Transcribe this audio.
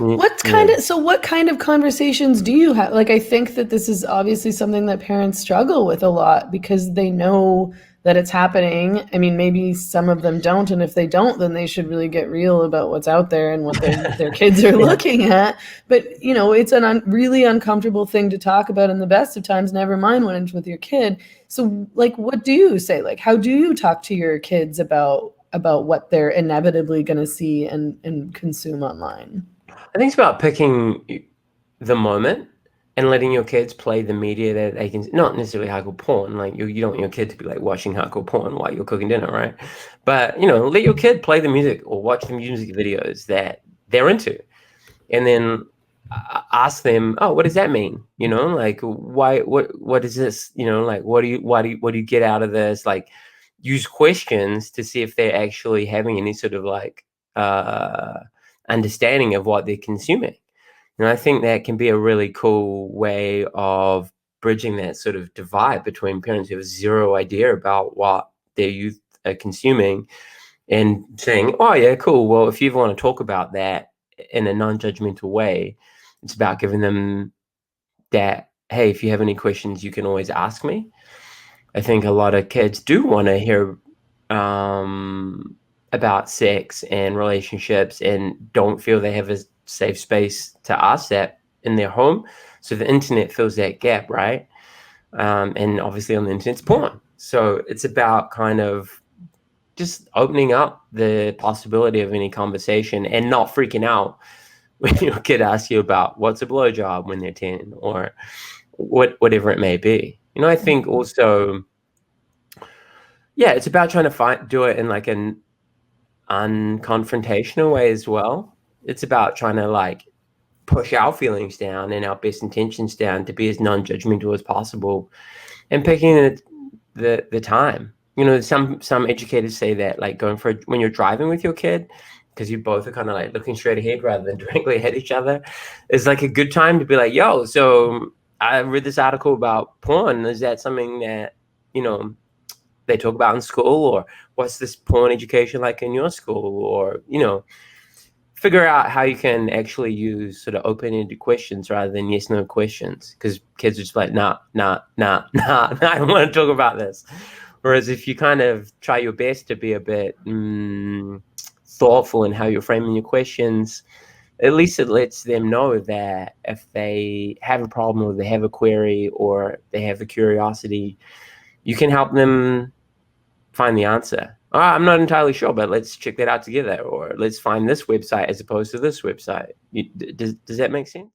Yeah. What kind of conversations do you have? Like, I think that this is obviously something that parents struggle with a lot because they know that it's happening. I mean, maybe some of them don't, and if they don't, then they should really get real about what's out there and what their kids are Yeah. looking at. But, you know, it's an really uncomfortable thing to talk about in the best of times, never mind when it's with your kid. So, like, what do you say? Like, how do you talk to your kids about what they're inevitably going to see and consume online? I think it's about picking the moment and letting your kids play the media that they can, not necessarily hardcore porn. Like you don't want your kid to be like watching hardcore porn while you're cooking dinner, right? But let your kid play the music or watch the music videos that they're into, and then ask them, oh, what does that mean? Like why, what is this? Like what do you get out of this? Like use questions to see if they're actually having any sort of like uh understanding of what they're consuming. And I think that can be a really cool way of bridging that sort of divide between parents who have zero idea about what their youth are consuming and saying, oh, yeah, cool. Well, if you ever want to talk about that in a non-judgmental way, it's about giving them that, hey, if you have any questions, you can always ask me. I think a lot of kids do want to hear about sex and relationships and don't feel they have a safe space to ask that in their home. So the internet fills that gap, right? And obviously on the internet's porn. So it's about kind of just opening up the possibility of any conversation and not freaking out when your kid asks you about what's a blowjob when they're 10 or whatever it may be. I think also, yeah, it's about trying to do it in like an unconfrontational way as well. It's about trying to like push our feelings down and our best intentions down to be as non-judgmental as possible and picking the time. Some educators say that like when you're driving with your kid, because you both are kind of like looking straight ahead rather than directly at each other, is like a good time to be like, yo, so I read this article about porn. Is that something that, you know, they talk about in school, or what's this porn education like in your school? Or, figure out how you can actually use sort of open-ended questions rather than yes no questions, because kids are just like nah nah nah nah, nah, I don't want to talk about this. Whereas if you kind of try your best to be a bit thoughtful in how you're framing your questions, at least it lets them know that if they have a problem or they have a query or they have a curiosity, you can help them find the answer. Oh, I'm not entirely sure, but let's check that out together, or let's find this website as opposed to this website. Does that make sense?